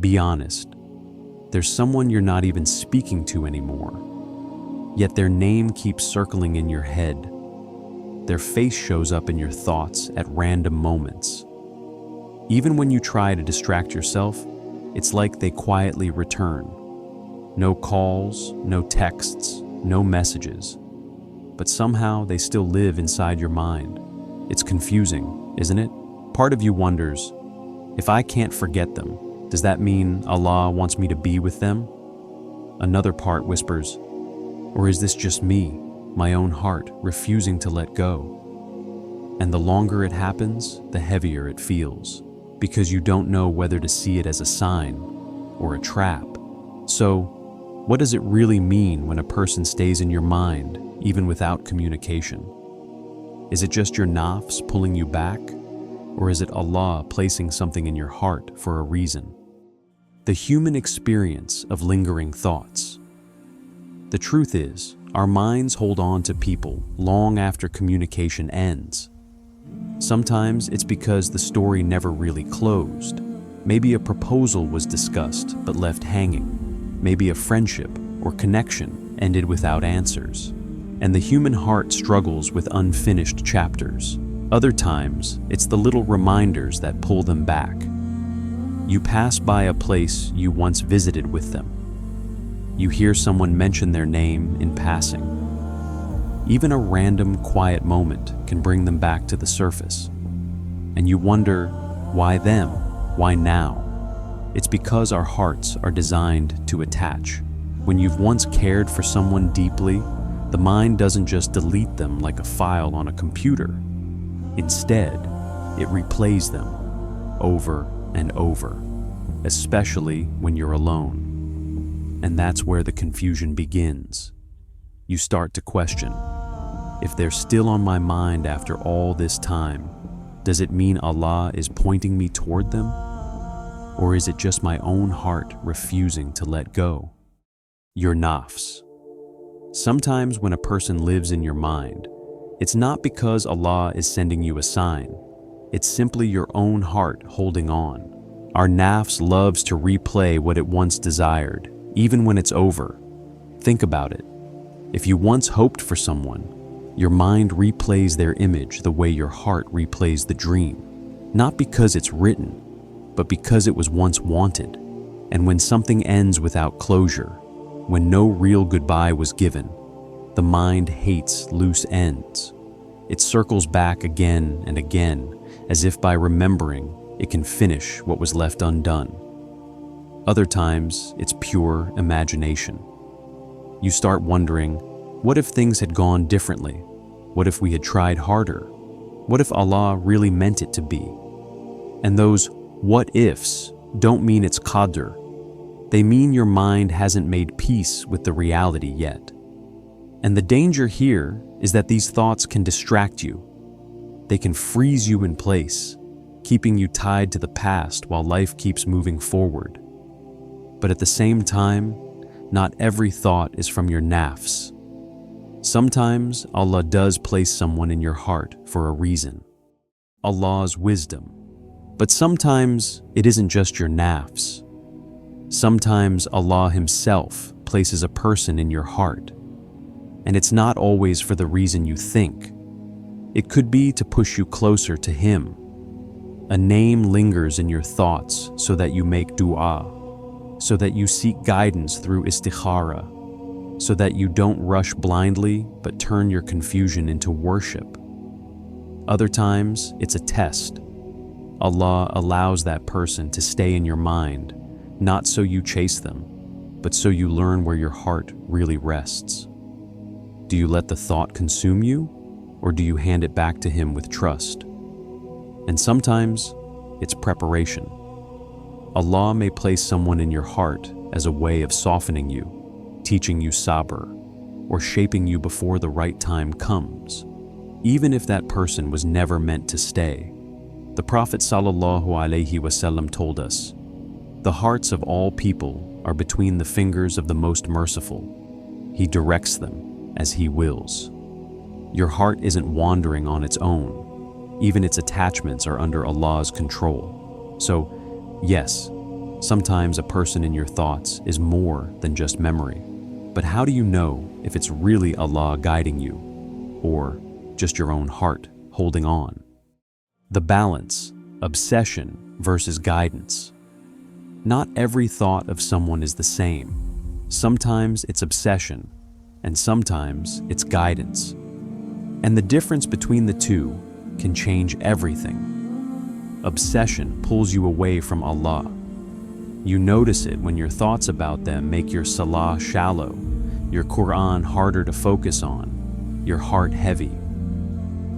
Be honest. There's someone you're not even speaking to anymore, yet their name keeps circling in your head. Their face shows up in your thoughts at random moments. Even when you try to distract yourself, it's like they quietly return. No calls, no texts, no messages. But somehow they still live inside your mind. It's confusing, isn't it? Part of you wonders, if I can't forget them, does that mean Allah wants me to be with them? Another part whispers, or is this just me, my own heart, refusing to let go? And the longer it happens, the heavier it feels, because you don't know whether to see it as a sign or a trap. So, what does it really mean when a person stays in your mind, even without communication? Is it just your nafs pulling you back? Or is it Allah placing something in your heart for a reason? The human experience of lingering thoughts. The truth is, our minds hold on to people long after communication ends. Sometimes it's because the story never really closed. Maybe a proposal was discussed but left hanging. Maybe a friendship or connection ended without answers. And the human heart struggles with unfinished chapters. Other times, it's the little reminders that pull them back. You pass by a place you once visited with them. You hear someone mention their name in passing. Even a random, quiet moment can bring them back to the surface. And you wonder, why them? Why now? It's because our hearts are designed to attach. When you've once cared for someone deeply, the mind doesn't just delete them like a file on a computer. Instead, it replays them over and over, especially when you're alone. And that's where the confusion begins. You start to question, if they're still on my mind after all this time, does it mean Allah is pointing me toward them? Or is it just my own heart refusing to let go? Your nafs. Sometimes when a person lives in your mind, it's not because Allah is sending you a sign. It's simply your own heart holding on. Our nafs loves to replay what it once desired, even when it's over. Think about it. If you once hoped for someone, your mind replays their image the way your heart replays the dream. Not because it's written, but because it was once wanted. And when something ends without closure, when no real goodbye was given, the mind hates loose ends. It circles back again and again, as if by remembering, it can finish what was left undone. Other times, it's pure imagination. You start wondering, what if things had gone differently? What if we had tried harder? What if Allah really meant it to be? And those what ifs don't mean it's qadr. They mean your mind hasn't made peace with the reality yet. And the danger here is that these thoughts can distract you. They can freeze you in place, keeping you tied to the past while life keeps moving forward. But at the same time, not every thought is from your nafs. Sometimes Allah does place someone in your heart for a reason, Allah's wisdom. But sometimes it isn't just your nafs. Sometimes Allah Himself places a person in your heart. And it's not always for the reason you think. It could be to push you closer to Him. A name lingers in your thoughts so that you make du'a, so that you seek guidance through Istikhara, so that you don't rush blindly but turn your confusion into worship. Other times, it's a test. Allah allows that person to stay in your mind, not so you chase them, but so you learn where your heart really rests. Do you let the thought consume you, or do you hand it back to Him with trust? And sometimes, it's preparation. Allah may place someone in your heart as a way of softening you, teaching you sabr, or shaping you before the right time comes, even if that person was never meant to stay. The Prophet ﷺ told us, "The hearts of all people are between the fingers of the Most Merciful. He directs them as He wills." Your heart isn't wandering on its own. Even its attachments are under Allah's control. So, yes, Sometimes a person in your thoughts is more than just memory. But how do you know if it's really Allah guiding you, or just your own heart holding on? The balance, obsession versus guidance. Not every thought of someone is the same. Sometimes it's obsession, and sometimes it's guidance. And the difference between the two can change everything. Obsession pulls you away from Allah. You notice it when your thoughts about them make your salah shallow, your Quran harder to focus on, your heart heavy.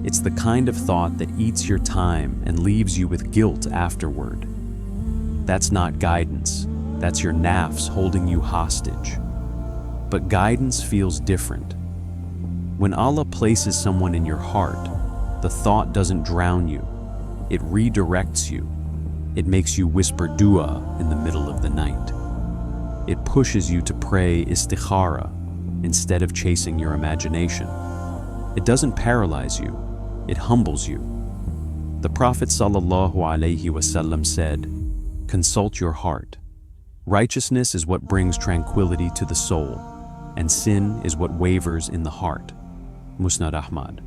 It's the kind of thought that eats your time and leaves you with guilt afterward. That's not guidance, that's your nafs holding you hostage. But guidance feels different. When Allah places someone in your heart, the thought doesn't drown you, it redirects you. It makes you whisper du'a in the middle of the night. It pushes you to pray Istikhara instead of chasing your imagination. It doesn't paralyze you, it humbles you. The Prophet ﷺ said, "Consult your heart. Righteousness is what brings tranquility to the soul, and sin is what wavers in the heart." Musnad Ahmad.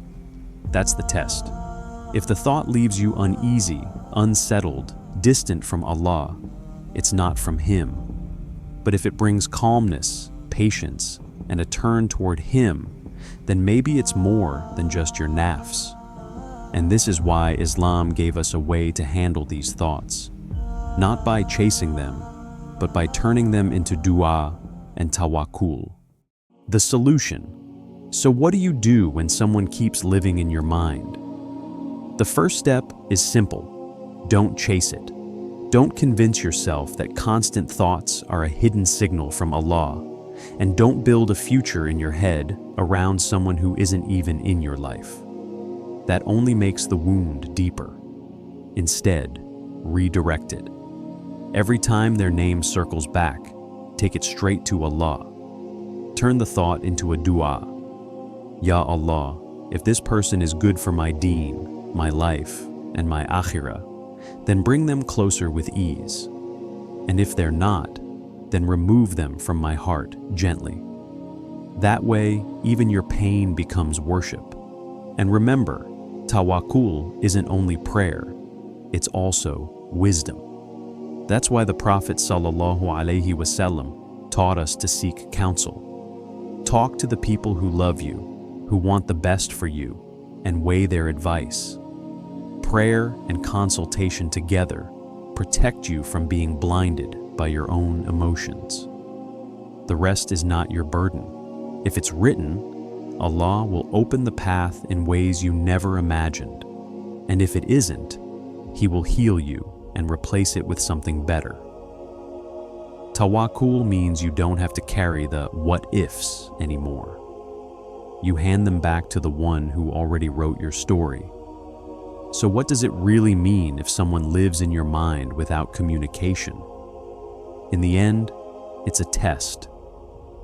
That's the test. If the thought leaves you uneasy, unsettled, distant from Allah, it's not from Him. But if it brings calmness, patience, and a turn toward Him, then maybe it's more than just your nafs. And this is why Islam gave us a way to handle these thoughts. Not by chasing them, but by turning them into du'a and tawakkul. The solution. So what do you do when someone keeps living in your mind? The first step is simple. Don't chase it. Don't convince yourself that constant thoughts are a hidden signal from Allah, and don't build a future in your head around someone who isn't even in your life. That only makes the wound deeper. Instead, redirect it. Every time their name circles back, take it straight to Allah. Turn the thought into a du'a. Ya Allah, if this person is good for my deen, my life, and my akhirah, then bring them closer with ease. And if they're not, then remove them from my heart gently. That way, even your pain becomes worship. And remember, tawakkul isn't only prayer, it's also wisdom. That's why the Prophet ﷺ taught us to seek counsel. Talk to the people who love you, who want the best for you, and weigh their advice. Prayer and consultation together protect you from being blinded by your own emotions. The rest is not your burden. If it's written, Allah will open the path in ways you never imagined. And if it isn't, He will heal you and replace it with something better. Tawakkul means you don't have to carry the what-ifs anymore. You hand them back to the one who already wrote your story. So what does it really mean if someone lives in your mind without communication? In the end, it's a test,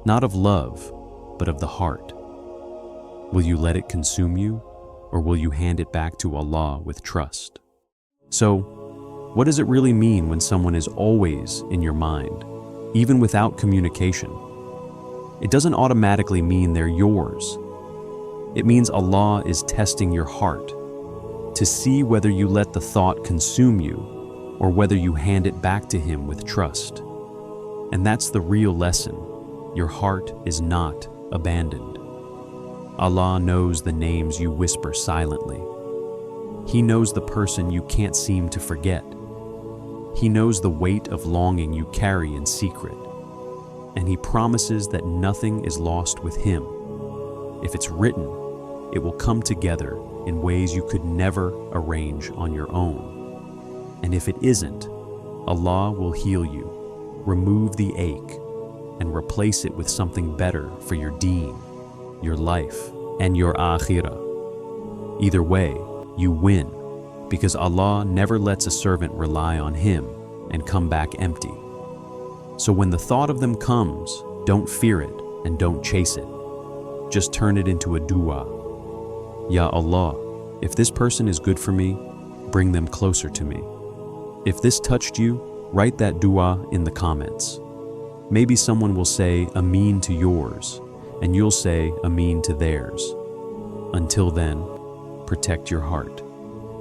not of love, but of the heart. Will you let it consume you, or will you hand it back to Allah with trust? So, what does it really mean when someone is always in your mind, even without communication? It doesn't automatically mean they're yours. It means Allah is testing your heart to see whether you let the thought consume you or whether you hand it back to Him with trust. And that's the real lesson. Your heart is not abandoned. Allah knows the names you whisper silently. He knows the person you can't seem to forget. He knows the weight of longing you carry in secret. And He promises that nothing is lost with Him. If it's written, it will come together in ways you could never arrange on your own. And if it isn't, Allah will heal you, remove the ache, and replace it with something better for your deen, your life, and your akhirah. Either way, you win, because Allah never lets a servant rely on Him and come back empty. So when the thought of them comes, don't fear it and don't chase it. Just turn it into a du'a. Ya Allah, if this person is good for me, bring them closer to me. If this touched you, Write that du'a in the comments. Maybe someone will say Ameen to yours, and you'll say Ameen to theirs. Until then, protect your heart.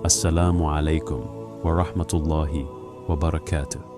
Assalamu alaikum wa rahmatullahi wa barakatuh.